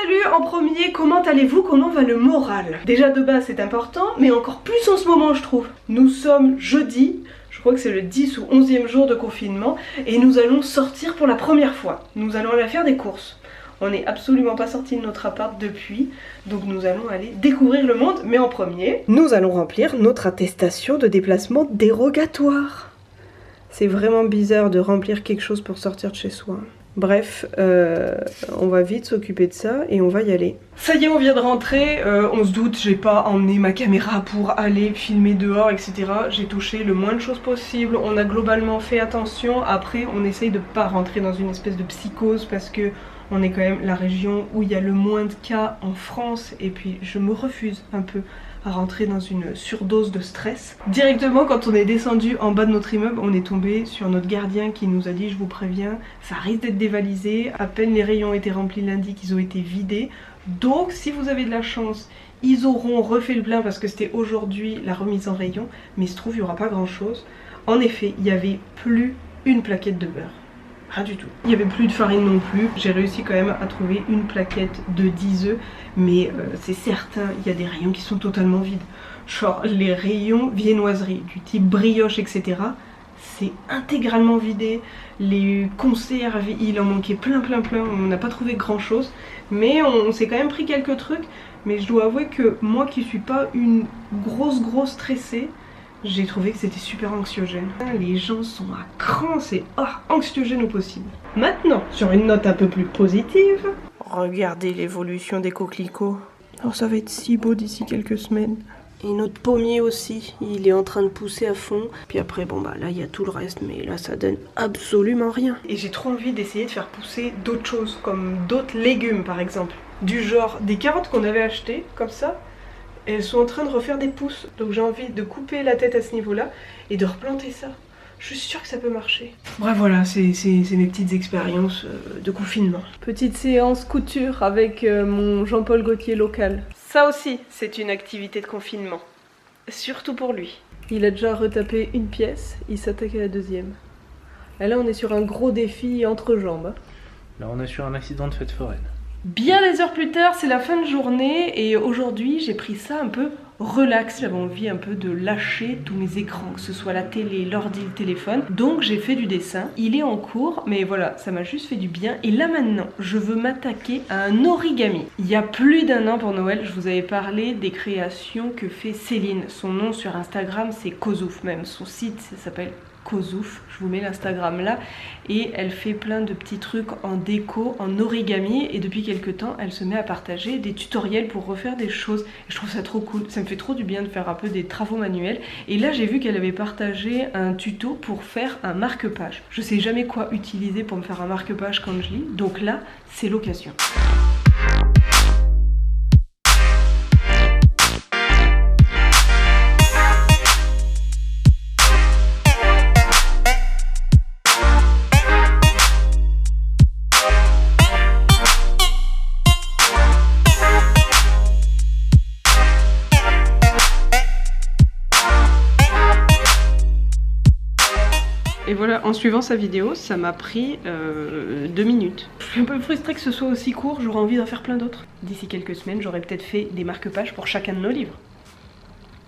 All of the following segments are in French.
Salut, en premier, comment allez-vous? Comment va le moral? Déjà de base c'est important, mais encore plus en ce moment je trouve. Nous sommes jeudi, je crois que c'est le 10 ou 11e jour de confinement, et nous allons sortir pour la première fois. Nous allons aller faire des courses. On n'est absolument pas sorti de notre appart depuis, donc nous allons aller découvrir le monde, mais en premier, nous allons remplir notre attestation de déplacement dérogatoire. C'est vraiment bizarre de remplir quelque chose pour sortir de chez soi. Bref, on va vite s'occuper de ça et on va y aller. Ça y est, on vient de rentrer, on se doute, j'ai pas emmené ma caméra pour aller filmer dehors, etc. J'ai touché le moins de choses possible, on a globalement fait attention. Après, on essaye de pas rentrer dans une espèce de psychose parce que on est quand même la région où il y a le moins de cas en France et puis je me refuse un peu à rentrer dans une surdose de stress. Directement quand on est descendu en bas de notre immeuble, on est tombé sur notre gardien qui nous a dit: je vous préviens, ça risque d'être dévalisé, à peine les rayons ont été remplis lundi qu'ils ont été vidés, donc si vous avez de la chance, ils auront refait le plein parce que c'était aujourd'hui la remise en rayon, mais il se trouve il n'y aura pas grand chose. En effet, il n'y avait plus une plaquette de beurre. Rien du tout. Il n'y avait plus de farine non plus. J'ai réussi quand même à trouver une plaquette de 10 œufs. Mais c'est certain, il y a des rayons qui sont totalement vides. Genre les rayons viennoiseries du type brioche, etc. C'est intégralement vidé. Les conserves, il en manquait plein. On n'a pas trouvé grand chose. Mais on s'est quand même pris quelques trucs. Mais je dois avouer que moi qui suis pas une grosse stressée, j'ai trouvé que c'était super anxiogène. Les gens sont à cran, c'est anxiogène au possible. Maintenant, sur une note un peu plus positive, regardez l'évolution des coquelicots. Alors ça va être si beau d'ici quelques semaines. Et notre pommier aussi, il est en train de pousser à fond. Puis après, bon bah là il y a tout le reste, mais là ça donne absolument rien. Et j'ai trop envie d'essayer de faire pousser d'autres choses, comme d'autres légumes par exemple. Du genre des carottes qu'on avait achetées, comme ça. Elles sont en train de refaire des pousses, donc j'ai envie de couper la tête à ce niveau-là et de replanter ça. Je suis sûre que ça peut marcher. Bref, voilà, c'est mes petites expériences de confinement. Petite séance couture avec mon Jean-Paul Gaultier local. Ça aussi, c'est une activité de confinement. Surtout pour lui. Il a déjà retapé une pièce, il s'attaque à la deuxième. Et là, on est sur un gros défi entre jambes. Là, on est sur un accident de fête foraine. Bien des heures plus tard, c'est la fin de journée et aujourd'hui j'ai pris ça un peu relax. J'avais envie un peu de lâcher tous mes écrans, que ce soit la télé, l'ordi, le téléphone. Donc j'ai fait du dessin. Il est en cours, mais voilà, ça m'a juste fait du bien. Et là maintenant, je veux m'attaquer à un origami. Il y a plus d'un an pour Noël, je vous avais parlé des créations que fait Céline. Son nom sur Instagram, c'est Kozouf même. Son site, ça s'appelle Kozouf, je vous mets l'Instagram là, et elle fait plein de petits trucs en déco, en origami, et depuis quelques temps elle se met à partager des tutoriels pour refaire des choses, et je trouve ça trop cool, ça me fait trop du bien de faire un peu des travaux manuels. Et là j'ai vu qu'elle avait partagé un tuto pour faire un marque-page. Je sais jamais quoi utiliser pour me faire un marque-page quand je lis, donc là c'est l'occasion. Et voilà, en suivant sa vidéo, ça m'a pris 2 minutes. Je suis un peu frustrée que ce soit aussi court, j'aurais envie d'en faire plein d'autres. D'ici quelques semaines, j'aurais peut-être fait des marque-pages pour chacun de nos livres.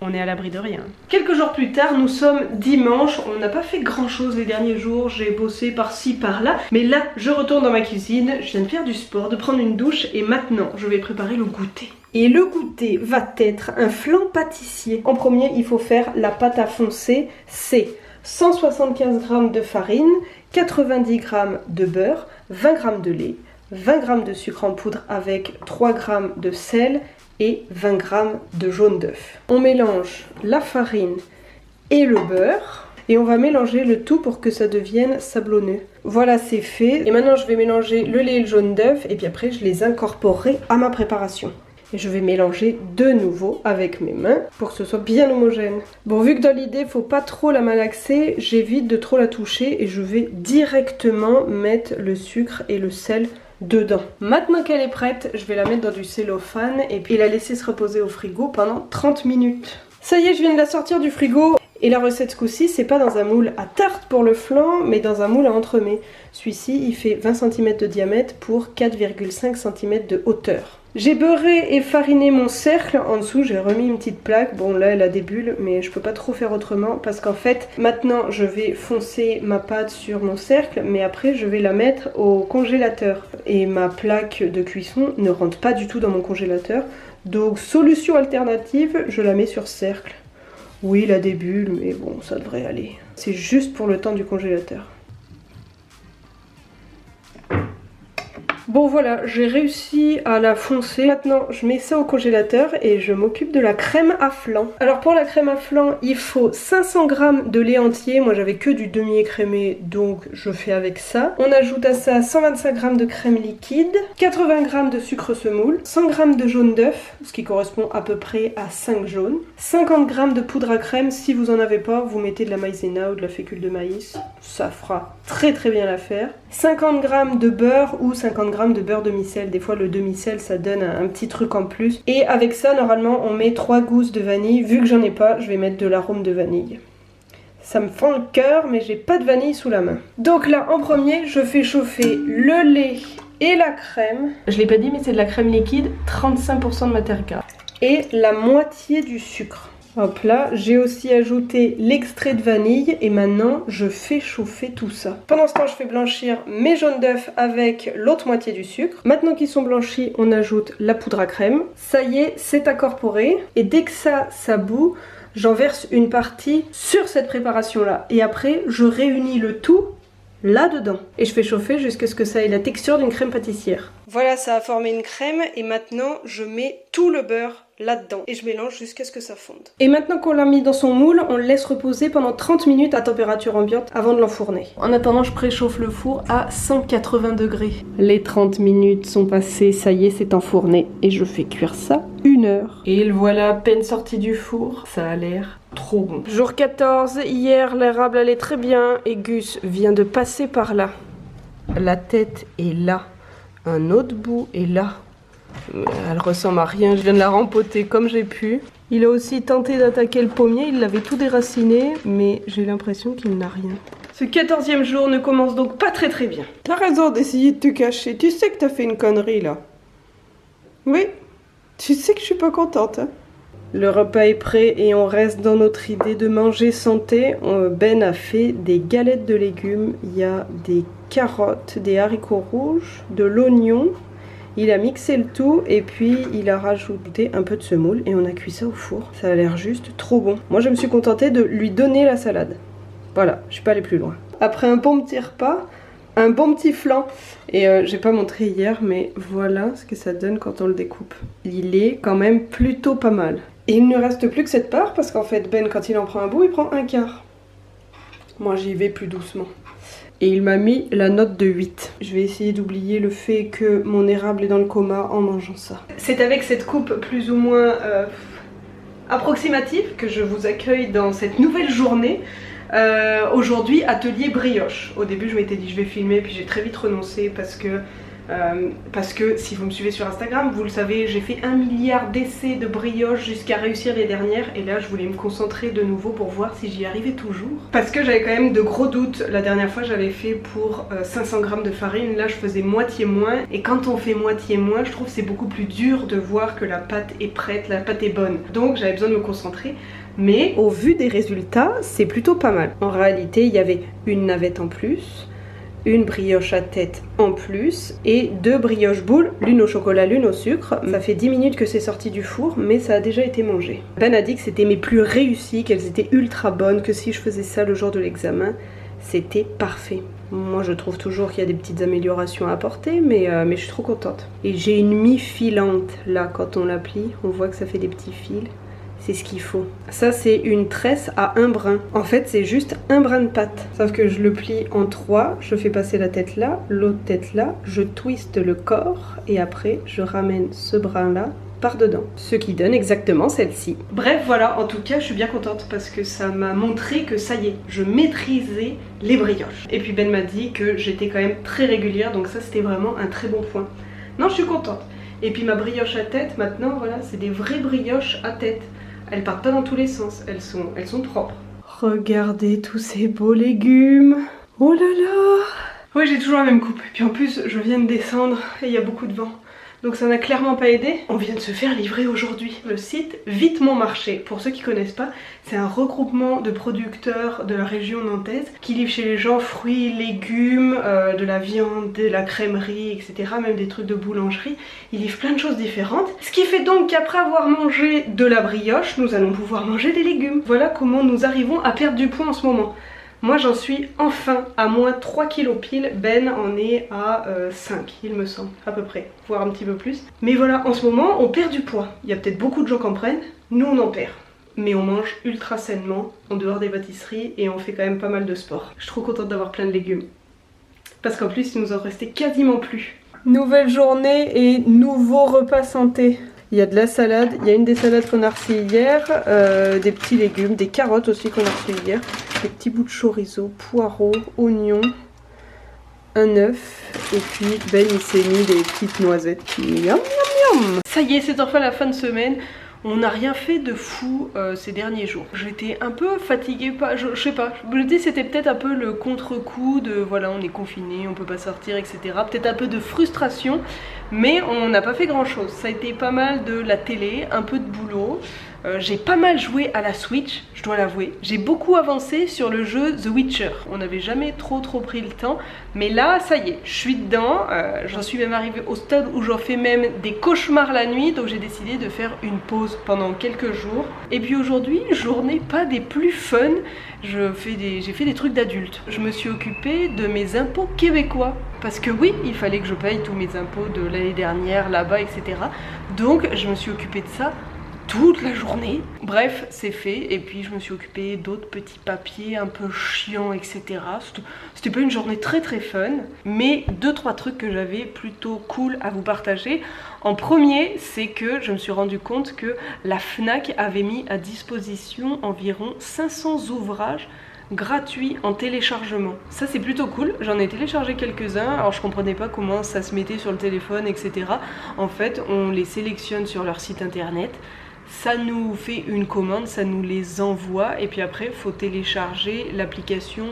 On est à l'abri de rien. Quelques jours plus tard, nous sommes dimanche. On n'a pas fait grand chose les derniers jours. J'ai bossé par-ci, par-là. Mais là, je retourne dans ma cuisine. Je viens de faire du sport, de prendre une douche. Et maintenant, je vais préparer le goûter. Et le goûter va être un flan pâtissier. En premier, il faut faire la pâte à foncer. C'est 175 g de farine, 90 g de beurre, 20 g de lait, 20 g de sucre en poudre avec 3 g de sel et 20 g de jaune d'œuf. On mélange la farine et le beurre et on va mélanger le tout pour que ça devienne sablonneux. Voilà, c'est fait. Et maintenant je vais mélanger le lait et le jaune d'œuf et puis après je les incorporerai à ma préparation. Et je vais mélanger de nouveau avec mes mains pour que ce soit bien homogène. Bon, vu que dans l'idée, faut pas trop la malaxer, j'évite de trop la toucher et je vais directement mettre le sucre et le sel dedans. Maintenant qu'elle est prête, je vais la mettre dans du cellophane et puis la laisser se reposer au frigo pendant 30 minutes. Ça y est, je viens de la sortir du frigo Et la recette ce coup-ci, c'est pas dans un moule à tarte pour le flan, mais dans un moule à entremets. Celui-ci, il fait 20 cm de diamètre pour 4,5 cm de hauteur. J'ai beurré et fariné mon cercle. En dessous, j'ai remis une petite plaque. Bon, là, elle a des bulles, mais je peux pas trop faire autrement parce qu'en fait, maintenant, je vais foncer ma pâte sur mon cercle, mais après, je vais la mettre au congélateur. Et ma plaque de cuisson ne rentre pas du tout dans mon congélateur. Donc, solution alternative, je la mets sur cercle. Oui, il a des bulles, mais bon, ça devrait aller. C'est juste pour le temps du congélateur. Bon voilà, j'ai réussi à la foncer. Maintenant, je mets ça au congélateur et je m'occupe de la crème à flan. Alors pour la crème à flan, il faut 500 g de lait entier. Moi j'avais que du demi-écrémé, donc je fais avec ça. On ajoute à ça 125 g de crème liquide, 80 g de sucre semoule, 100 g de jaune d'œuf, ce qui correspond à peu près à 5 jaunes, 50 g de poudre à crème. Si vous en avez pas, vous mettez de la maïzena ou de la fécule de maïs. Ça fera très bien l'affaire. 50 g de beurre ou 50 g de beurre demi-sel. Des fois le demi-sel ça donne un petit truc en plus. Et avec ça normalement on met 3 gousses de vanille. Vu que j'en ai pas, je vais mettre de l'arôme de vanille. Ça me fend le cœur mais j'ai pas de vanille sous la main. Donc là en premier je fais chauffer le lait et la crème. Je l'ai pas dit mais c'est de la crème liquide, 35% de matière grasse. Et la moitié du sucre. Hop là, j'ai aussi ajouté l'extrait de vanille et maintenant je fais chauffer tout ça. Pendant ce temps, je fais blanchir mes jaunes d'œufs avec l'autre moitié du sucre. Maintenant qu'ils sont blanchis, on ajoute la poudre à crème. Ça y est, c'est incorporé. Et dès que ça bout, j'en verse une partie sur cette préparation-là. Et après, je réunis le tout là-dedans. Et je fais chauffer jusqu'à ce que ça ait la texture d'une crème pâtissière. Voilà, ça a formé une crème et maintenant je mets tout le beurre là-dedans et je mélange jusqu'à ce que ça fonde. Et maintenant qu'on l'a mis dans son moule, on le laisse reposer pendant 30 minutes à température ambiante avant de l'enfourner. En attendant, je préchauffe le four à 180 degrés. Les 30 minutes sont passées, ça y est, c'est enfourné et je fais cuire ça 1 heure. Et le voilà à peine sorti du four, ça a l'air trop bon. Jour 14, hier l'érable allait très bien et Gus vient de passer par là. La tête est là, un autre bout est là. Elle ressemble à rien, je viens de la rempoter comme j'ai pu. Il a aussi tenté d'attaquer le pommier, il l'avait tout déraciné, mais j'ai l'impression qu'il n'a rien. Ce 14e jour ne commence donc pas très bien. T'as raison d'essayer de te cacher, tu sais que t'as fait une connerie là. Oui, tu sais que je suis pas contente. Hein. Le repas est prêt et on reste dans notre idée de manger santé. Ben a fait des galettes de légumes, il y a des carottes, des haricots rouges, de l'oignon. Il a mixé le tout et puis il a rajouté un peu de semoule et on a cuit ça au four. Ça a l'air juste trop bon. Moi je me suis contentée de lui donner la salade. Voilà, je suis pas allée plus loin. Après un bon petit repas, un bon petit flan. Et j'ai pas montré hier mais voilà ce que ça donne quand on le découpe. Il est quand même plutôt pas mal. Et il ne reste plus que cette part parce qu'en fait Ben quand il en prend un bout il prend un quart. Moi j'y vais plus doucement. Et il m'a mis la note de 8. Je vais essayer d'oublier le fait que mon érable est dans le coma en mangeant ça. C'est avec cette coupe plus ou moins approximative que je vous accueille dans cette nouvelle journée. Aujourd'hui, atelier brioche. Au début, je m'étais dit je vais filmer, puis j'ai très vite renoncé parce que si vous me suivez sur Instagram, vous le savez, j'ai fait 1 milliard d'essais de brioche jusqu'à réussir les dernières. Et là, je voulais me concentrer de nouveau pour voir si j'y arrivais toujours. Parce que j'avais quand même de gros doutes. La dernière fois, j'avais fait pour 500 g de farine. Là, je faisais moitié moins. Et quand on fait moitié moins, je trouve que c'est beaucoup plus dur de voir que la pâte est prête, la pâte est bonne. Donc, j'avais besoin de me concentrer. Mais au vu des résultats, c'est plutôt pas mal. En réalité, il y avait une navette en plus, une brioche à tête en plus et 2 brioches boules, l'une au chocolat, l'une au sucre. Ça fait 10 minutes que c'est sorti du four, mais ça a déjà été mangé. Ben a dit que c'était mes plus réussies, qu'elles étaient ultra bonnes, que si je faisais ça le jour de l'examen, c'était parfait. Moi je trouve toujours qu'il y a des petites améliorations à apporter, mais je suis trop contente. Et j'ai une mie filante là, quand on la plie, on voit que ça fait des petits fils. C'est ce qu'il faut. Ça c'est une tresse à 1 brin. En fait c'est juste 1 brin de pâte. Sauf que je le plie en 3, je fais passer la tête là, l'autre tête là, je twiste le corps et après je ramène ce brin là par dedans. Ce qui donne exactement celle-ci. Bref voilà, en tout cas je suis bien contente parce que ça m'a montré que ça y est, je maîtrisais les brioches. Et puis Ben m'a dit que j'étais quand même très régulière, donc ça c'était vraiment un très bon point. Non, je suis contente. Et puis ma brioche à tête maintenant, voilà, c'est des vraies brioches à tête. Elles partent pas dans tous les sens, elles sont propres. Regardez tous ces beaux légumes. Oh là là. Ouais, j'ai toujours la même coupe. Et puis en plus, je viens de descendre et il y a beaucoup de vent. Donc ça n'a clairement pas aidé. On vient de se faire livrer aujourd'hui le site Vite Mon Marché. Pour ceux qui connaissent pas, c'est un regroupement de producteurs de la région nantaise qui livrent chez les gens fruits, légumes, de la viande, de la crèmerie, etc. Même des trucs de boulangerie. Ils livrent plein de choses différentes. Ce qui fait donc qu'après avoir mangé de la brioche, nous allons pouvoir manger des légumes. Voilà comment nous arrivons à perdre du poids en ce moment. Moi j'en suis enfin à moins 3 kilos pile, Ben en est à 5 il me semble, à peu près, voire un petit peu plus. Mais voilà, en ce moment on perd du poids. Il y a peut-être beaucoup de gens qui en prennent, nous on en perd. Mais on mange ultra sainement, en dehors des pâtisseries, et on fait quand même pas mal de sport. Je suis trop contente d'avoir plein de légumes. Parce qu'en plus il nous en restait quasiment plus. Nouvelle journée et nouveau repas santé. Il y a de la salade, il y a une des salades qu'on a reçues hier, des petits légumes, des carottes aussi qu'on a reçues hier, des petits bouts de chorizo, poireaux, oignons, un œuf, et puis Ben il s'est mis des petites noisettes. Miam miam miam. Ça y est, c'est enfin la fin de semaine. On n'a rien fait de fou ces derniers jours. J'étais un peu fatiguée, je sais pas, je me dis c'était peut-être un peu le contre-coup de voilà on est confiné, on peut pas sortir, etc. Peut-être un peu de frustration, mais on n'a pas fait grand chose. Ça a été pas mal de la télé, un peu de boulot. J'ai pas mal joué à la Switch, je dois l'avouer. J'ai beaucoup avancé sur le jeu The Witcher. On n'avait jamais trop pris le temps, mais là ça y est, je suis dedans. J'en suis même arrivée au stade où j'en fais même des cauchemars la nuit, donc j'ai décidé de faire une pause pendant quelques jours. Et puis aujourd'hui, journée pas des plus fun. J'ai fait des trucs d'adulte. Je me suis occupée de mes impôts québécois. Parce que oui, il fallait que je paye tous mes impôts de l'année dernière, là-bas, etc. Donc je me suis occupée de ça toute la journée. Bref, c'est fait. Et puis je me suis occupée d'autres petits papiers un peu chiants, etc. C'était pas une journée très fun, mais 2-3 trucs que j'avais plutôt cool à vous partager. En premier, c'est que je me suis rendu compte que la Fnac avait mis à disposition environ 500 ouvrages gratuits en téléchargement. Ça c'est plutôt cool, j'en ai téléchargé quelques-uns, alors je comprenais pas comment ça se mettait sur le téléphone, etc. En fait, on les sélectionne sur leur site internet, ça nous fait une commande, ça nous les envoie, et puis après il faut télécharger l'application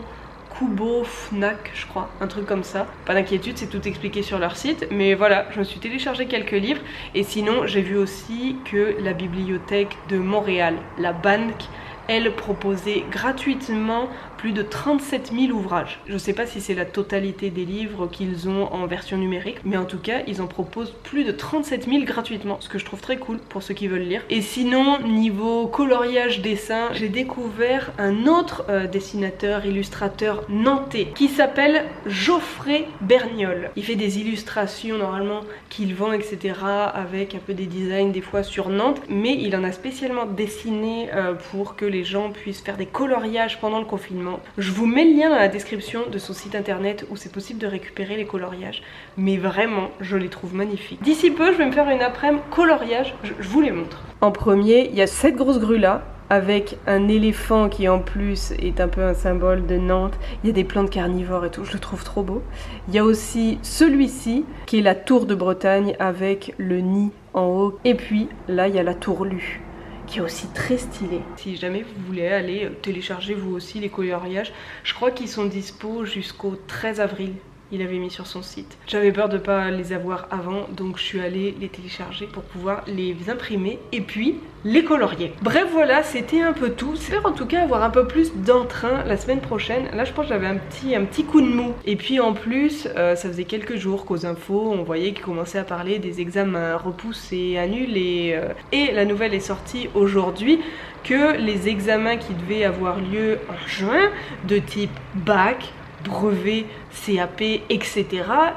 Kubo Fnac, je crois, un truc comme ça. Pas d'inquiétude, c'est tout expliqué sur leur site, mais voilà, je me suis téléchargé quelques livres, et sinon j'ai vu aussi que la bibliothèque de Montréal, la BANC, elle proposait gratuitement plus de 37 000 ouvrages. Je sais pas si c'est la totalité des livres qu'ils ont en version numérique, mais en tout cas, ils en proposent plus de 37 000 gratuitement, ce que je trouve très cool pour ceux qui veulent lire. Et sinon, niveau coloriage dessin, j'ai découvert un autre dessinateur, illustrateur nantais, qui s'appelle Geoffrey Berniol. Il fait des illustrations normalement qu'il vend, etc., avec un peu des designs des fois sur Nantes, mais il en a spécialement dessiné pour que les gens puissent faire des coloriages pendant le confinement. Je vous mets le lien dans la description de son site internet où c'est possible de récupérer les coloriages, mais vraiment je les trouve magnifiques. D'ici peu je vais me faire une après-midi coloriage, je vous les montre. En premier, il y a cette grosse grue là avec un éléphant qui en plus est un peu un symbole de Nantes. Il y a des plantes carnivores et tout, je le trouve trop beau. Il y a aussi celui-ci qui est la tour de Bretagne avec le nid en haut, et puis là il y a la tour Lue qui est aussi très stylé. Si jamais vous voulez aller télécharger vous aussi les coloriages, je crois qu'ils sont dispo jusqu'au 13 avril. Il avait mis sur son site. J'avais peur de pas les avoir avant, donc je suis allée les télécharger pour pouvoir les imprimer et puis les colorier. Bref voilà, c'était un peu tout. J'espère en tout cas avoir un peu plus d'entrain la semaine prochaine. Là je pense que j'avais un petit coup de mou. Et puis en plus, ça faisait quelques jours qu'aux infos, on voyait qu'ils commençaient à parler des examens repoussés, annulés. Et la nouvelle est sortie aujourd'hui que les examens qui devaient avoir lieu en juin, de type bac, brevet, CAP, etc.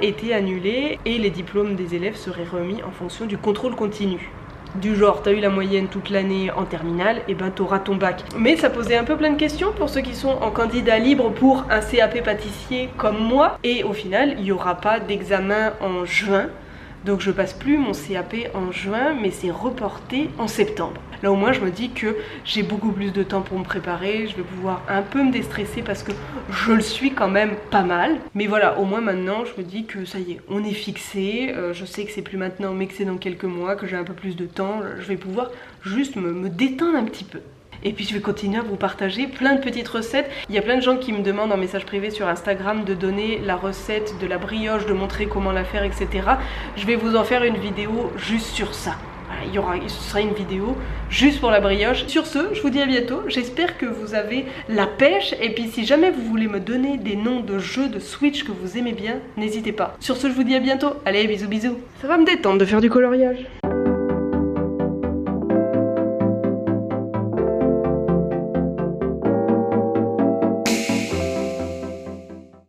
étaient annulés et les diplômes des élèves seraient remis en fonction du contrôle continu. Du genre, t'as eu la moyenne toute l'année en terminale, et ben t'auras ton bac. Mais ça posait un peu plein de questions pour ceux qui sont en candidat libre pour un CAP pâtissier comme moi. Et au final, il n'y aura pas d'examen en juin. Donc je passe plus mon CAP en juin, mais c'est reporté en septembre. Là au moins je me dis que j'ai beaucoup plus de temps pour me préparer, je vais pouvoir un peu me déstresser parce que je le suis quand même pas mal. Mais voilà, au moins maintenant je me dis que ça y est, on est fixé, je sais que c'est plus maintenant mais que c'est dans quelques mois, que j'ai un peu plus de temps, je vais pouvoir juste me détendre un petit peu. Et puis je vais continuer à vous partager plein de petites recettes. Il y a plein de gens qui me demandent en message privé sur Instagram de donner la recette de la brioche, de montrer comment la faire, etc. Je vais vous en faire une vidéo juste sur ça. Ce sera une vidéo juste pour la brioche. Sur ce, je vous dis à bientôt. J'espère que vous avez la pêche. Et puis si jamais vous voulez me donner des noms de jeux de Switch que vous aimez bien, n'hésitez pas. Sur ce, je vous dis à bientôt. Allez, bisous bisous. Ça va me détendre de faire du coloriage.